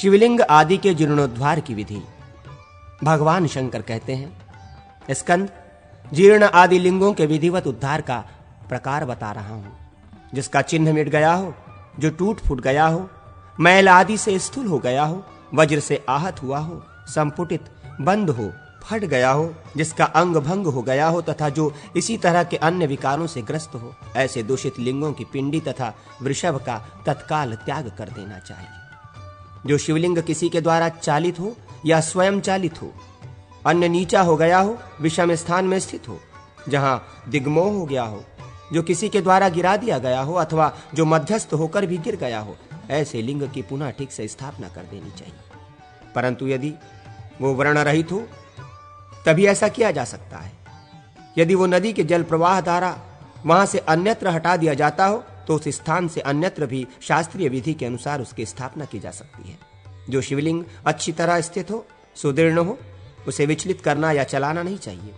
शिवलिंग आदि के जीर्णोद्धार की विधि। भगवान शंकर कहते हैं, स्कंद, जीर्ण आदि लिंगों के विधिवत उद्धार का प्रकार बता रहा हूं। जिसका चिन्ह मिट गया हो, जो टूट फूट गया हो, मैल आदि से स्थूल हो गया हो, वज्र से आहत हुआ हो, संपुटित बंद हो, फट गया हो, जिसका अंग भंग हो गया हो तथा जो इसी तरह के अन्य विकारों से ग्रस्त हो, ऐसे दूषित लिंगों की पिंडी तथा वृषभ का तत्काल त्याग कर देना चाहिए। जो शिवलिंग किसी के द्वारा चालित हो या स्वयं चालित हो, अन्य नीचा हो गया हो, विषम स्थान में स्थित हो, जहां दिग्मोह हो गया हो, जो किसी के द्वारा गिरा दिया गया हो अथवा जो मध्यस्थ होकर भी गिर गया हो, ऐसे लिंग की पुनः ठीक से स्थापना कर देनी चाहिए। परंतु यदि वो वर्ण रहित हो तभी ऐसा किया जा सकता है। यदि वो नदी के जल प्रवाह द्वारा वहां से अन्यत्र हटा दिया जाता हो तो उस स्थान से अन्यत्र भी शास्त्रीय विधि के अनुसार उसकी स्थापना की जा सकती है। जो शिवलिंग अच्छी तरह स्थित हो, सुदृढ़ हो, उसे विचलित करना या चलाना नहीं चाहिए।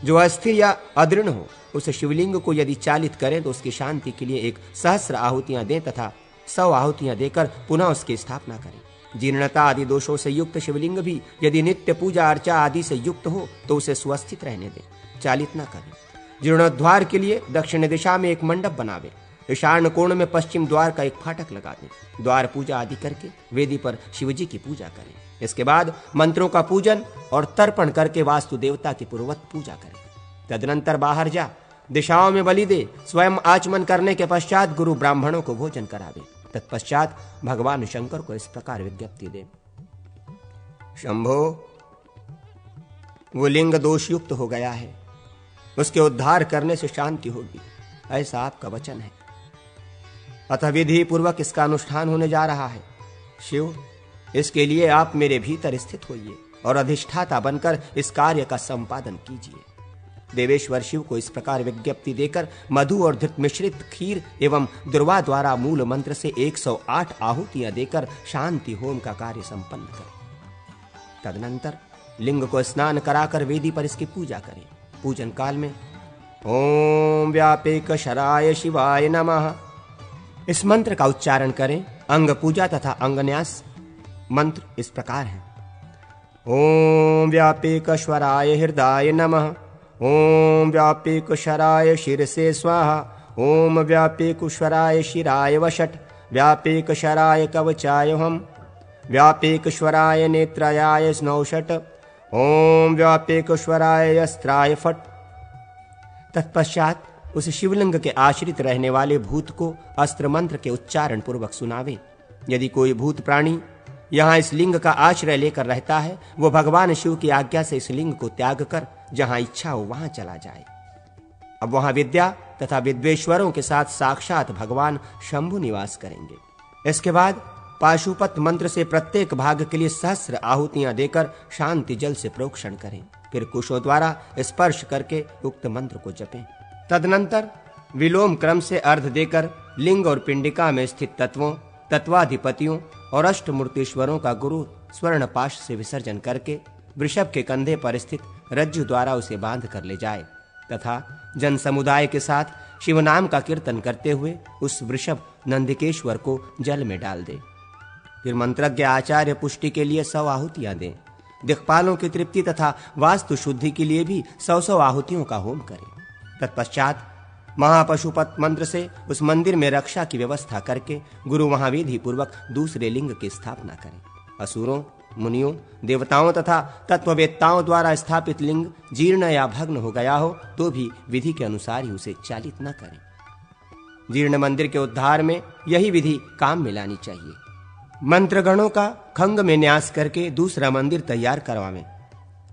जो अस्थिर या अदृढ़ हो, उस शिवलिंग को यदि चालित करें तो उसकी शांति के लिए 1,000 आहुतियां दें तथा 100 आहुतियां देकर पुनः उसकी स्थापना करें। जीर्णता आदि दोषों से युक्त शिवलिंग भी यदि नित्य पूजा अर्चा आदि से युक्त हो तो उसे स्वस्थित रहने दें, चालित न करें। जीर्णोद्धार के लिए दक्षिण दिशा में एक मंडप बनावे, ईशान कोण में पश्चिम द्वार का एक फाटक लगा दें। द्वार पूजा आदि करके वेदी पर शिवजी की पूजा करें। इसके बाद मंत्रों का पूजन और तर्पण करके वास्तु देवता की पूर्ववत पूजा करें। तदनंतर बाहर जा दिशाओं में बलि दे। स्वयं आचमन करने के पश्चात गुरु ब्राह्मणों को भोजन करावे। तत्पश्चात भगवान शंकर को इस प्रकार विज्ञप्ति दे, शंभो, वो लिंग दोषयुक्त हो गया है, उसके उद्धार करने से शांति होगी, ऐसा आपका वचन है। अतः विधि पूर्वक इसका अनुष्ठान होने जा रहा है। शिव, इसके लिए आप मेरे भीतर स्थित होइए और अधिष्ठाता बनकर इस कार्य का संपादन कीजिए। देवेश्वर शिव को इस प्रकार विज्ञप्ति देकर मधु और घृत मिश्रित खीर एवं दुर्वा द्वारा मूल मंत्र से 108 आहुतियां देकर शांति होम का कार्य संपन्न करें। तदनंतर लिंग को स्नान कराकर वेदी पर इसकी पूजा करें। पूजन काल में ओम व्यापेकशराय शिवाय नमः इस मंत्र का उच्चारण करें। अंग पूजा तथा अंगन्यास मंत्र इस प्रकार है, ओम व्यापेकश्वराय हृदय नमः, ओम व्यापेकशराय शिरसे स्वाहा, ओम व्यापेकुश्वराय शिराय वषट्, व्यापेकशराय कवचाय हम, व्यापेकश्वराय नेत्राय स्नौषट्, ओम व्यापेकश्वराय अस्त्राय फट्। तत्पश्चात उस शिवलिंग के आश्रित रहने वाले भूत को अस्त्र मंत्र के उच्चारण पूर्वक सुनावे। यदि कोई भूत प्राणी यहाँ इस लिंग का आश्रय लेकर रहता है, वो भगवान शिव की आज्ञा से इस लिंग को त्याग कर जहां इच्छा हो वहां चला जाए। अब वहां विद्या तथा विद्वेश्वरों के साथ साक्षात भगवान शंभु निवास करेंगे। इसके बाद पाशुपत मंत्र से प्रत्येक भाग के लिए 1,000 आहुतियां देकर शांति जल से प्रोक्षण करें। फिर कुशों द्वारा स्पर्श करके उक्त मंत्र को जपें। तदनंतर विलोम क्रम से अर्घ देकर लिंग और पिंडिका में स्थित तत्वों, तत्वाधिपतियों और अष्टमूर्तीश्वरों का गुरु स्वर्ण पाश से विसर्जन करके वृषभ के कंधे पर स्थित रज्जु द्वारा उसे बांध कर ले जाए तथा जन समुदाय के साथ शिव नाम का कीर्तन करते हुए उस वृषभ नंदिकेश्वर को जल में डाल दे। फिर मंत्रज्ञ आचार्य पुष्टि के लिए 100 आहुतियां दें। दिक्पालों की तृप्ति तथा वास्तु शुद्धि के लिए भी 100 आहुतियों का होम करें। तत्पश्चात महापशुपत मंत्र से उस मंदिर में रक्षा की व्यवस्था करके गुरु वहां विधि पूर्वक दूसरे लिंग की स्थापना करें। असुरों, मुनियों, देवताओं तथा तत्ववेत्ताओं द्वारा स्थापित लिंग जीर्ण या भग्न हो गया हो तो भी विधि के अनुसार ही उसे चालित न करें। जीर्ण मंदिर के उद्धार में यही विधि काम में लानी चाहिए। मंत्रगणों का खंग में न्यास करके दूसरा मंदिर तैयार करवावें।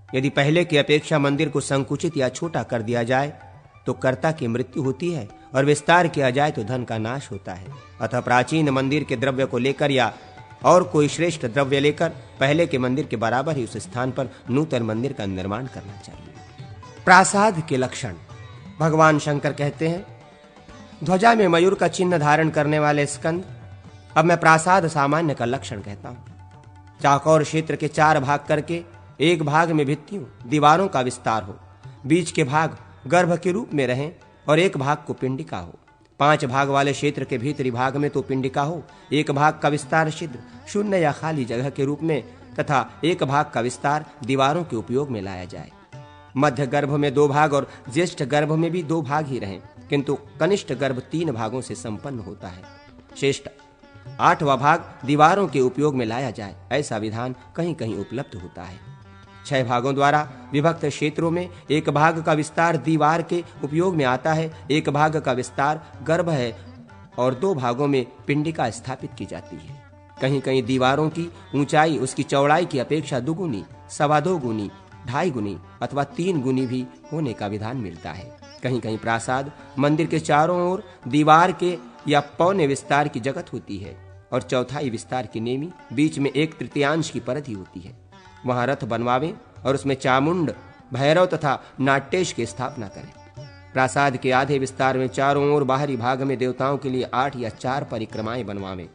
यदि पहले की अपेक्षा मंदिर को संकुचित या छोटा कर दिया जाए तो कर्ता की मृत्यु होती है और विस्तार किया जाए तो धन का नाश होता है। अतः प्राचीन मंदिर के द्रव्य को लेकर या और कोई श्रेष्ठ द्रव्य लेकर पहले के मंदिर के बराबर ही उस स्थान पर नूतन मंदिर का निर्माण करना चाहिए। प्रासाद के लक्षण भगवान शंकर कहते हैं, ध्वजा में मयूर का चिन्ह धारण करने वाले स्कंद। अब मैं प्रासाद सामान्य का लक्षण कहता हूं। चाकौर क्षेत्र के 4 भाग करके एक भाग में भित्तियों, दीवारों का विस्तार हो, बीच के भाग गर्भ के रूप में रहें और एक भाग को पिंडिका हो। 5 भाग वाले क्षेत्र के भीतरी भाग में तो पिंडिका हो, 1 भाग का विस्तार छिद्र, शून्य या खाली जगह के रूप में तथा 1 भाग का विस्तार दीवारों के उपयोग में लाया जाए। मध्य गर्भ में 2 भाग और ज्येष्ठ गर्भ में भी 2 भाग ही रहें, किंतु कनिष्ठ गर्भ 3 भागों से संपन्न होता है। शेष 8वां भाग दीवारों के उपयोग में लाया जाए, ऐसा विधान कहीं कहीं उपलब्ध होता है। 6 भागों द्वारा विभक्त क्षेत्रों में 1 भाग का विस्तार दीवार के उपयोग में आता है, 1 भाग का विस्तार गर्भ है और 2 भागों में पिंडिका स्थापित की जाती है। कहीं कहीं दीवारों की ऊंचाई उसकी चौड़ाई की अपेक्षा 2 गुनी, 2.25 गुनी, 2.5 गुनी अथवा 3 गुनी भी होने का विधान मिलता है। कहीं कहीं प्रासाद मंदिर के चारों ओर दीवार के या पौने विस्तार की जगत होती है और चौथाई विस्तार की नेमी, बीच में 1/3 की परत ही होती है। वहां रथ बनवावें और उसमें चामुंड, भैरव तथा नाट्येश की स्थापना करें। प्रासाद के आधे विस्तार में चारों ओर बाहरी भाग में देवताओं के लिए 8 या 4 परिक्रमाएं बनवावें।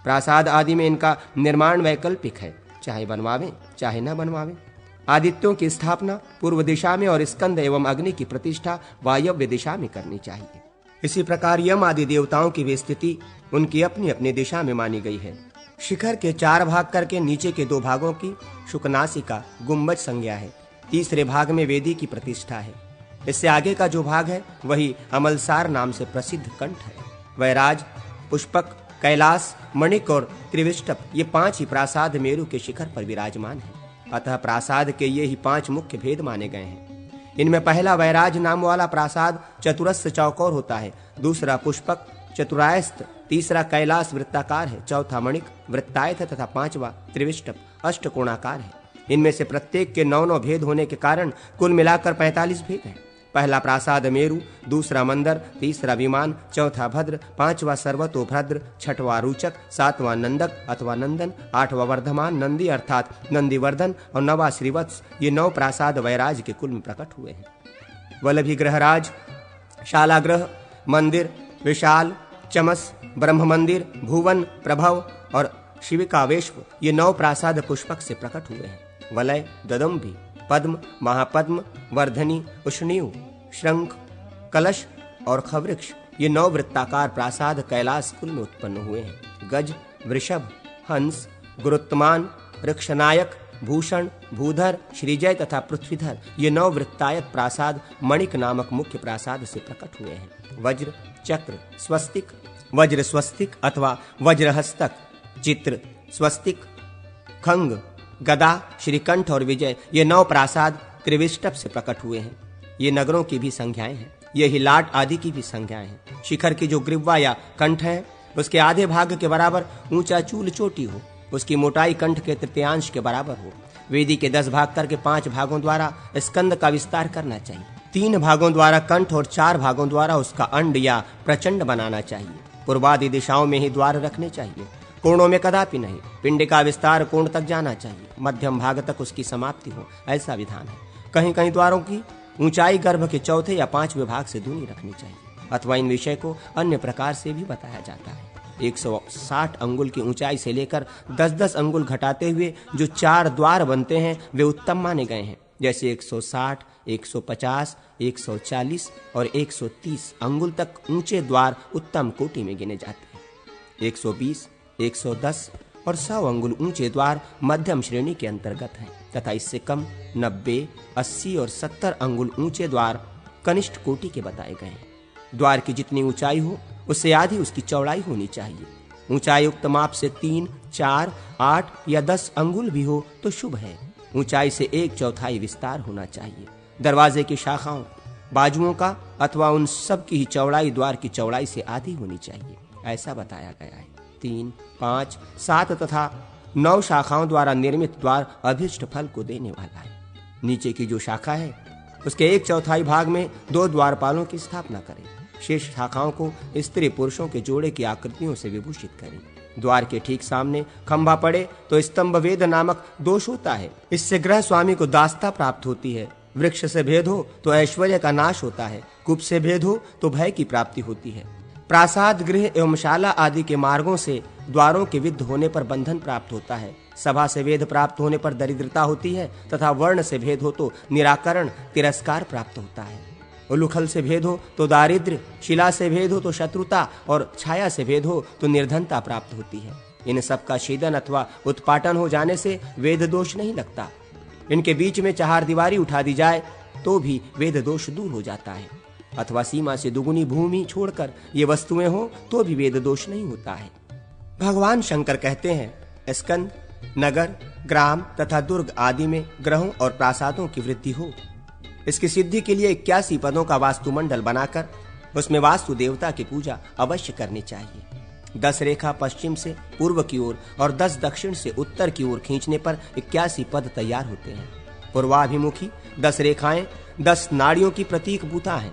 प्रासाद आदि में इनका निर्माण वैकल्पिक है, चाहे बनवावें चाहे न बनवावें। आदित्यों की स्थापना पूर्व दिशा में और स्कंद एवं अग्नि की प्रतिष्ठा वायव्य दिशा में करनी चाहिए। इसी प्रकार यम आदि देवताओं की भी स्थिति उनकी अपनी अपनी दिशा में मानी गई है। शिखर के 4 भाग करके नीचे के 2 भागों की शुकनासिका गुंबज संज्ञा है। तीसरे भाग में वेदी की प्रतिष्ठा है। इससे आगे का जो भाग है वही अमलसार नाम से प्रसिद्ध कंठ है। वैराज, पुष्पक, कैलाश, मणिक और त्रिविष्टप ये 5 ही प्रासाद मेरु के शिखर पर विराजमान है। अतः प्रासाद के ये ही 5 मुख्य भेद माने गए हैं। इनमें पहला वैराज नाम वाला प्रासाद चतुरस्र चौकोर होता है, दूसरा पुष्पक चतुरायस्त, तीसरा कैलाश वृत्ताकार है, चौथा मणिक वृत्तायत है तथा 5वां त्रिविष्टप अष्टकोणाकार है। इनमें से प्रत्येक के 9 भेद होने के कारण कुल मिलाकर 45 भेद हैं। पहला प्रासाद मेरु, दूसरा मंदर, तीसरा विमान, चौथा भद्र, 5वां सर्वतोभद्र, 6वां रुचक, 7वां नंदक अथवा नंदन, 8वां वर्धमान नंदी अर्थात नंदीवर्धन और 9वां श्रीवत्स। ये 9 प्रासाद वैराज के कुल में प्रकट हुए हैं। वल्लभी ग्रहराज, शालाग्रह, मंदिर, विशाल, चमस, ब्रह्म मंदिर, भुवन, प्रभव और शिविकावेश्व ये 9 प्रासाद पुष्पक से प्रकट हुए हैं। वलय, ददम्भी, पद्म, महापद्म, वर्धनी, उष्णीव, शंख, कलश और खवृक्ष ये 9 वृत्ताकार प्रासाद कैलाश कुल में उत्पन्न हुए हैं। गज, वृषभ, हंस, गुरुत्तमान, वृक्षनायक, भूषण, भूधर, श्रीजय तथा पृथ्वीधर ये 9 वृत्तायत प्रासाद मणिक नामक मुख्य प्रासाद से प्रकट हुए हैं। वज्र, चक्र, स्वस्तिक, वज्र स्वस्तिक अथवा वज्रहस्तक, चित्र, स्वस्तिक, खंग, गदा, श्रीकंठ और विजय ये 9 प्रासाद त्रिविष्टप से प्रकट हुए हैं। ये नगरों की भी संज्ञाएं हैं, ये ही लाट आदि की भी संज्ञाएं हैं। शिखर की जो ग्रीवा या कंठ है उसके आधे भाग के बराबर ऊंचा चूल चोटी हो, उसकी मोटाई कंठ के 1/3 के बराबर हो। वेदी के 10 भाग करके 5 भागों द्वारा स्कंद का विस्तार करना चाहिए। 3 भागों द्वारा कंठ और 4 भागों द्वारा उसका अंड या प्रचंड बनाना चाहिए। पूर्वादि दिशाओं में ही द्वार रखने चाहिए, कोणों में कदापि नहीं। पिंड का विस्तार कोण तक जाना चाहिए, मध्यम भाग तक उसकी समाप्ति हो, ऐसा विधान है। कहीं कहीं द्वारों की ऊंचाई गर्भ के 4थे या 5वें भाग से दूनी रखनी चाहिए, अथवा इन विषय को अन्य प्रकार से भी बताया जाता है। 160 अंगुल की ऊंचाई से लेकर 10-10 अंगुल घटाते हुए जो 4 द्वार बनते हैं वे उत्तम माने गए हैं। जैसे 160, 150, 140 और 130 अंगुल तक ऊंचे द्वार उत्तम कोटि में गिने जाते हैं। 120, 110 और 100 अंगुल ऊंचे द्वार मध्यम श्रेणी के अंतर्गत हैं तथा इससे कम 90, 80 और 70 अंगुल ऊंचे द्वार कनिष्ठ कोटि के बताए गए हैं। द्वार की जितनी ऊंचाई हो उससे आधी उसकी चौड़ाई होनी चाहिए। ऊंचाई उक्त माप से 3, 4, 8 या 10 अंगुल भी हो तो शुभ है। ऊंचाई से 1/4 विस्तार होना चाहिए। दरवाजे की शाखाओं, बाजुओं का अथवा उन सब की ही चौड़ाई द्वार की चौड़ाई से आधी होनी चाहिए, ऐसा बताया गया है। 3, 5, 7 तथा 9 शाखाओं द्वारा निर्मित द्वार अभीष्ट फल को देने वाला है। नीचे की जो शाखा है उसके 1/4 भाग में 2 द्वारपालों की स्थापना करें। शेष शाखाओं को स्त्री पुरुषों के जोड़े की आकृतियों से विभूषित करें। द्वार के ठीक सामने खंभा पड़े तो स्तंभ वेद नामक दोष होता है, इससे गृह स्वामी को दास्ता प्राप्त होती है। वृक्ष से भेद हो तो ऐश्वर्य का नाश होता है, कुप से भेद हो तो भय की प्राप्ति होती है। प्रासाद, गृह एवं शाला आदि के मार्गों से द्वारों के विद्ध होने पर बंधन प्राप्त होता है। सभा से वेद प्राप्त होने पर दरिद्रता होती है तथा वर्ण से भेद हो तो निराकरण, तिरस्कार प्राप्त होता है। उलूखल से भेद हो तो दारिद्र्य, शिला से भेद हो तो शत्रुता और छाया से भेद हो तो निर्धनता प्राप्त होती है। इन सब का छेदन अथवा उत्पाटन हो जाने से वेद दोष नहीं लगता। इनके बीच में चार दीवारी उठा दी जाए तो भी वेद दोष दूर हो जाता है, अथवा सीमा से दुगुनी भूमि छोड़कर ये वस्तुएं हो तो भी वेद दोष नहीं होता है। भगवान शंकर कहते हैं, स्कंद, नगर, ग्राम तथा दुर्ग आदि में ग्रहों और प्रासादों की वृद्धि हो। इसकी सिद्धि के लिए 81 पदों का वास्तुमंडल बनाकर उसमें वास्तु देवता की पूजा अवश्य करनी चाहिए। 10 रेखा पश्चिम से पूर्व की ओर और 10 दक्षिण से उत्तर की ओर खींचने पर 81 पद तैयार होते हैं। पूर्वाभिमुखी 10 रेखाएं 10 नाड़ियों की प्रतीकभूता हैं।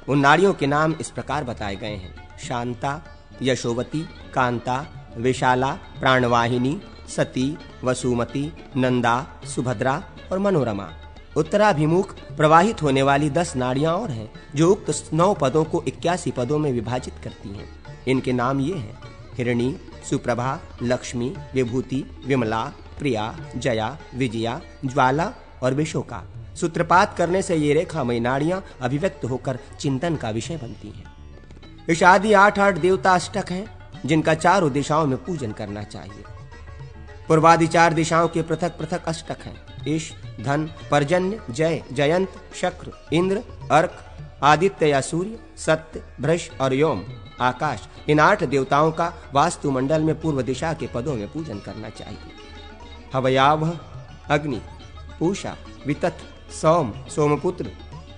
उन नाड़ियों के नाम इस प्रकार बताए गए हैं: शांता, यशोवती, कांता, विशाला, प्राणवाहिनी, सती, वसुमती, नंदा, सुभद्रा और मनोरमा। उत्तराभिमुख प्रवाहित होने वाली 10 नाड़ियां और हैं जो उक्त 9 पदों को 81 पदों में विभाजित करती हैं। इनके नाम ये हैं: हिरणी, सुप्रभा, लक्ष्मी, विभूति, विमला, प्रिया, जया, विजया, ज्वाला और विशोका। सूत्रपात करने से ये रेखामयी नाड़ियां अभिव्यक्त होकर चिंतन का विषय बनती हैं। इस आदि 8 देवता अष्टक हैं जिनका चारों दिशाओं में पूजन करना चाहिए। पूर्वादि 4 दिशाओं के पृथक पृथक अष्टक हैं: ईश, धन, पर्जन्य, जय, जयंत, शक्र, इंद्र, अर्क, आदित्य या सूर्य, सत्य, भ्रश और योम, आकाश। इन 8 देवताओं का वास्तुमंडल में पूर्व दिशा के पदों में पूजन करना चाहिए। हवयावह अग्नि, पूषा, वितथ, सोम, सोमपुत्र,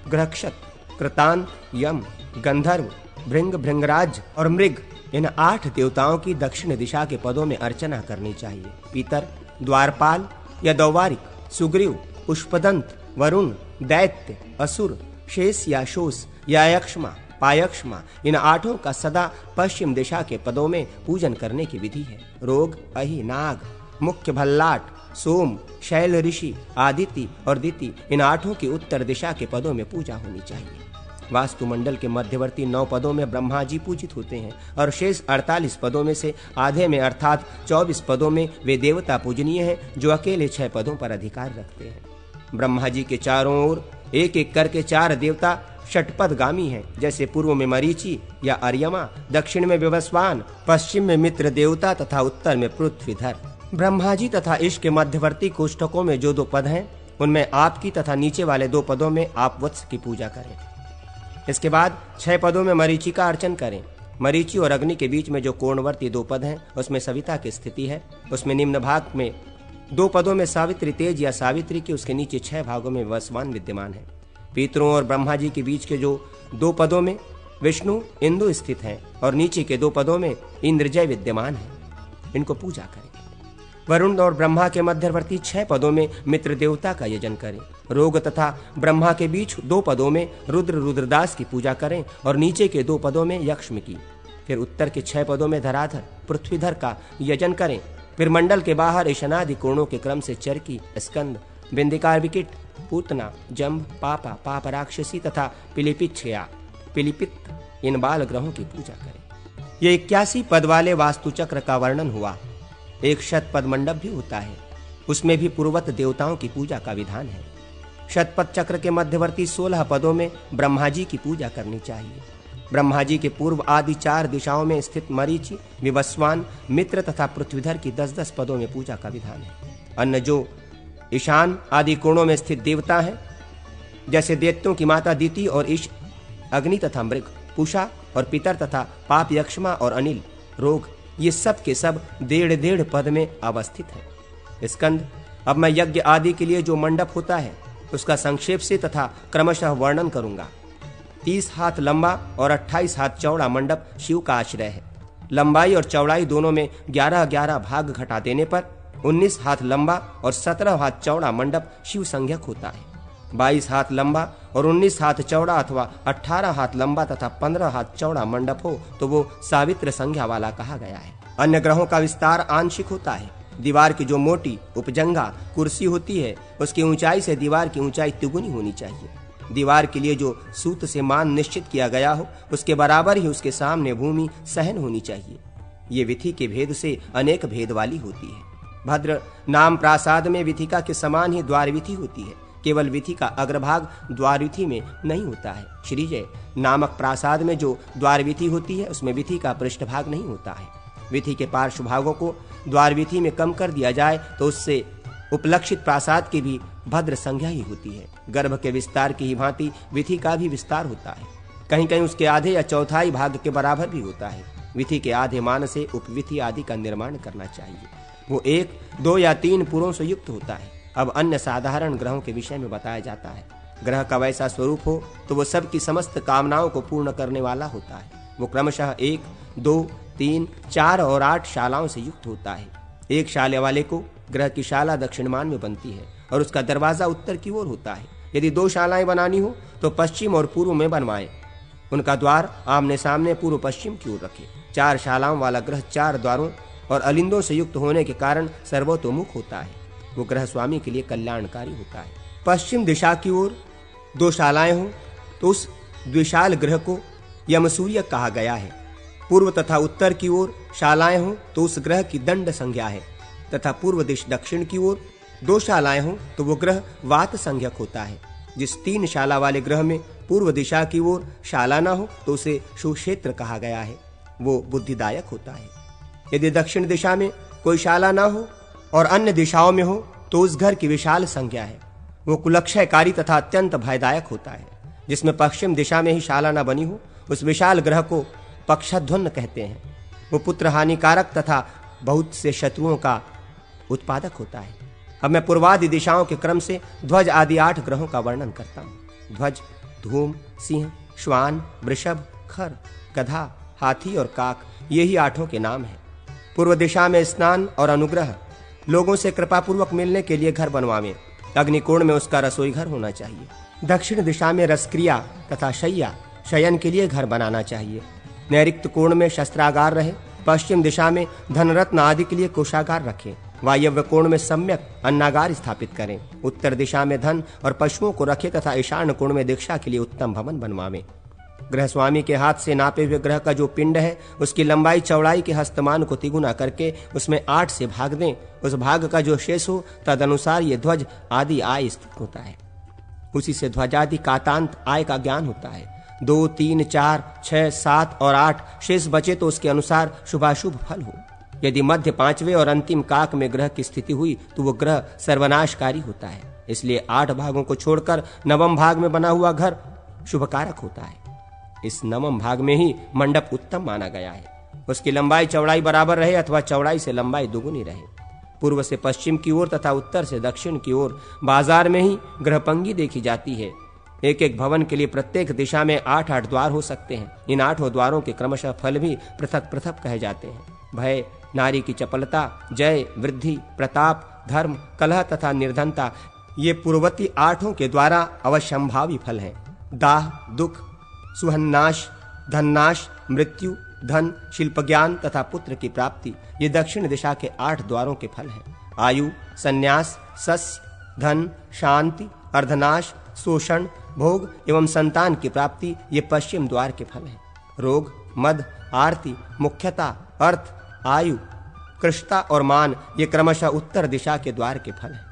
ग्रहक्षत, कृतान, यम, गंधर्व, भृंग, भृंगराज और मृग। इन 8 देवताओं की दक्षिण दिशा के पदों में अर्चना करनी चाहिए। पीतर, द्वारपाल या दौवारिक, सुग्रीव, पुष्पदंत, वरुण, दैत्य, असुर, शेष या शोष या यक्ष्मा, पायक्ष्मा। इन 8 का सदा पश्चिम दिशा के पदों में पूजन करने की विधि है। रोग, अहि, नाग, मुख्य भल्लाट, सोम, शैल ऋषि, आदिति और दिति। इन 8 की उत्तर दिशा के पदों में पूजा होनी चाहिए। वास्तुमंडल के मध्यवर्ती 9 पदों में ब्रह्मा जी पूजित होते हैं और शेष 48 पदों में से आधे में अर्थात 24 पदों में वे देवता पूजनीय हैं जो अकेले 6 पदों पर अधिकार रखते हैं। ब्रह्मा जी के चारों ओर एक एक करके 4 देवता षटपदगामी हैं, जैसे पूर्व में मरीचि या अर्यमा, दक्षिण में विवस्वान, पश्चिम में मित्र देवता तथा उत्तर में पृथ्वीधर। ब्रह्मा जी तथा ईश के मध्यवर्ती कोष्ठकों में जो 2 पद हैं उनमें आपकी तथा नीचे वाले 2 पदों में आप वत्स की पूजा करें। इसके बाद 6 पदों में मरीचि का अर्चन करें। मरीचि और अग्नि के बीच में जो कोणवर्ती 2 पद हैं उसमें सविता की स्थिति है। उसमें निम्न भाग में 2 पदों में सावित्री तेज या सावित्री की, उसके नीचे 6 भागों में वसवान विद्यमान है। पितरों और ब्रह्मा जी के बीच के जो 2 पदों में विष्णु, इंदु स्थित हैं और नीचे के 2 पदों में इंद्रजय विद्यमान है। इनको पूजा करें। वरुण और ब्रह्मा के मध्यवर्ती 6 पदों में मित्र देवता का यजन करें। रोग तथा ब्रह्मा के बीच 2 पदों में रुद्र, रुद्रदास की पूजा करें और नीचे के 2 पदों में यक्ष्म की। फिर उत्तर के 6 पदों में धराधर, पृथ्वीधर का यजन करें। फिर मंडल के बाहर ईशानादि कोणों के क्रम से चरकी, स्कंद, बिंदिकार, विकिट, पूतना, जंभ, पापा, पाप राक्षसी तथा पिलिपिच्छया, पिलिपित इन बाल ग्रहों की पूजा करें। ये 81 पद वाले वास्तुचक्र का वर्णन हुआ। एक शतपद मंडप भी होता है, उसमें भी पूर्वत देवताओं की पूजा का विधान है। शतपथ चक्र के मध्यवर्ती 16 पदों में ब्रह्मा जी की पूजा करनी चाहिए। ब्रह्मा जी के पूर्व आदि 4 दिशाओं में स्थित मरीचि, विवस्वान, मित्र तथा पृथ्वीधर की 10-10 पदों में पूजा का विधान है। अन्य जो ईशान आदि कोणों में स्थित देवता हैं, जैसे दैत्यों की माता दिति और ईश, अग्नि तथा मृग, पूषा और पितर तथा पाप, यक्ष्मा और अनिल, रोग, ये सब के सब 1.5 पद में अवस्थित है। स्कंद, अब मैं यज्ञ आदि के लिए जो मंडप होता है उसका संक्षेप से तथा क्रमशः वर्णन करूंगा। 30 हाथ लंबा और 28 हाथ चौड़ा मंडप शिव का आश्रय है। लंबाई और चौड़ाई दोनों में 11-11 भाग घटा देने पर 19 हाथ लंबा और 17 हाथ चौड़ा मंडप शिव संज्ञक होता है। 22 हाथ लंबा और 19 हाथ चौड़ा अथवा 18 हाथ लंबा तथा 15 हाथ चौड़ा मंडप हो तो वो सावित्र संज्ञा वाला कहा गया है। अन्य ग्रहों का विस्तार आंशिक होता है। दीवार की जो मोटी उपजंगा कुर्सी होती है उसकी ऊंचाई से दीवार की ऊंचाई तिगुनी होनी चाहिए। दीवार के लिए जो सूत से मान निश्चित किया गया हो उसके बराबर ही उसके सामने भूमि सहन होनी चाहिए। ये विधि के भेद से अनेक भेद वाली होती है। भद्र नाम प्रासाद में विथिका के समान ही द्वार विधि होती है, केवल विथि का अग्रभाग द्वारविथि में नहीं होता है। श्रीजय नामक प्रासाद में जो द्वारविथि होती है उसमें विथि का पृष्ठभाग नहीं होता है। विथि के पार्श्व भागों को द्वारविथि में कम कर दिया जाए तो उससे उपलक्षित प्रासाद की भी भद्र संज्ञा ही होती है। गर्भ के विस्तार की ही भांति विथि का भी विस्तार होता है। कहीं कहीं उसके आधे या चौथाई भाग के बराबर भी होता है। विथि के आधे मान से उपविथि आदि का निर्माण करना चाहिए। वो 1, 2 या 3 पुरों से युक्त होता है। अब अन्य साधारण ग्रहों के विषय में बताया जाता है। ग्रह का वैसा स्वरूप हो तो वो सबकी समस्त कामनाओं को पूर्ण करने वाला होता है। वो क्रमशः 1, 2, 3, 4 और 8 शालाओं से युक्त होता है। एक शाले वाले को ग्रह की शाला दक्षिणमान में बनती है और उसका दरवाजा उत्तर की ओर होता है। यदि 2 शालाएं बनानी हो तो पश्चिम और पूर्व में बनवाएं। उनका द्वार आमने सामने पूर्व पश्चिम की ओर रखें। 4 शालाओं वाला ग्रह 4 द्वारों और अलिंदों से युक्त होने के कारण सर्वतोमुख होता है। वो ग्रह स्वामी के लिए कल्याणकारी होता है। पश्चिम दिशा की ओर 2 शालाएं हो तो उस द्विशाल ग्रह को यमसूर्य कहा गया है। पूर्व तथा उत्तर की ओर शालाएं हो तो उस ग्रह की दंड संज्ञा है तथा पूर्व दिश दक्षिण की ओर 2 शालाएं हो तो वो ग्रह वात संज्ञक होता है। जिस 3 शाला वाले ग्रह में पूर्व दिशा की ओर शाला न हो तो उसे सुक्षेत्र कहा गया है। वो बुद्धिदायक होता है। यदि दक्षिण दिशा में कोई शाला न हो और अन्य दिशाओं में हो तो उस घर की विशाल संज्ञा है। वो कुलक्षयकारी तथा अत्यंत भयदायक होता है। जिसमें पश्चिम दिशा में ही शाला न बनी हो उस विशाल ग्रह को पक्षध्वन्न कहते हैं। वो पुत्र हानिकारक तथा बहुत से शत्रुओं का उत्पादक होता है। अब मैं पूर्वादि दिशाओं के क्रम से ध्वज आदि 8 ग्रहों का वर्णन करता हूँ। ध्वज, धूम, सिंह, श्वान, वृषभ, खर, गधा, हाथी और काक, ये ही 8 के नाम हैं। पूर्व दिशा में स्नान और अनुग्रह, लोगों से कृपा पूर्वक मिलने के लिए घर बनवावें। अग्निकोण में उसका रसोई घर होना चाहिए। दक्षिण दिशा में रसक्रिया तथा शय्या, शयन के लिए घर बनाना चाहिए। नैऋत्य कोण में शस्त्रागार रहे। पश्चिम दिशा में धनरत्न आदि के लिए कोषागार रखें। वायव्य कोण में सम्यक अन्नागार स्थापित करें। उत्तर दिशा में धन और पशुओं को रखें तथा ईशान्य कोण में दीक्षा के लिए उत्तम भवन बनवावें। ग्रह स्वामी के हाथ से नापे हुए ग्रह का जो पिंड है उसकी लंबाई चौड़ाई के हस्तमान को तिगुना करके उसमें 8 से भाग दें। उस भाग का जो शेष हो तदनुसार ये ध्वज आदि आय स्थित होता है। उसी से ध्वजादि कातांत आय का ज्ञान होता है। 2, 3, 4, 6, 7 और 8 शेष बचे तो उसके अनुसार शुभाशुभ फल हो। यदि मध्य 5वें और अंतिम काक में ग्रह की स्थिति हुई तो वो ग्रह सर्वनाशकारी होता है। इसलिए 8 भागों को छोड़कर 9वें भाग में बना हुआ घर शुभकारक होता है। इस 9वें भाग में ही मंडप उत्तम माना गया है। उसकी लंबाई चौड़ाई बराबर रहे अथवा चौड़ाई से लंबाई दुगुनी रहे। पूर्व से पश्चिम की ओर तथा उत्तर से दक्षिण की ओर बाजार में ही ग्रहपंगी देखी जाती है। एक एक भवन के लिए प्रत्येक दिशा में 8-8 द्वार हो सकते हैं। इन 8 द्वारों के क्रमशः फल भी पृथक पृथक कहे जाते हैं। भय, नारी की चपलता, जय, वृद्धि, प्रताप, धर्म, कलह तथा निर्धनता, ये पूर्ववर्ती 8 के द्वारा अवश्यंभावी फल हैं। दाह, दुख, सुहन्नाश, धननाश, मृत्यु, धन, शिल्प ज्ञान तथा पुत्र की प्राप्ति, ये दक्षिण दिशा के 8 द्वारों के फल हैं। आयु, संन्यास, सस्य, धन, शांति, अर्धनाश, शोषण, भोग एवं संतान की प्राप्ति, ये पश्चिम द्वार के फल हैं। रोग, मद, आरती, मुख्यता, अर्थ, आयु, कृष्णता और मान, ये क्रमशः उत्तर दिशा के द्वार के फल हैं।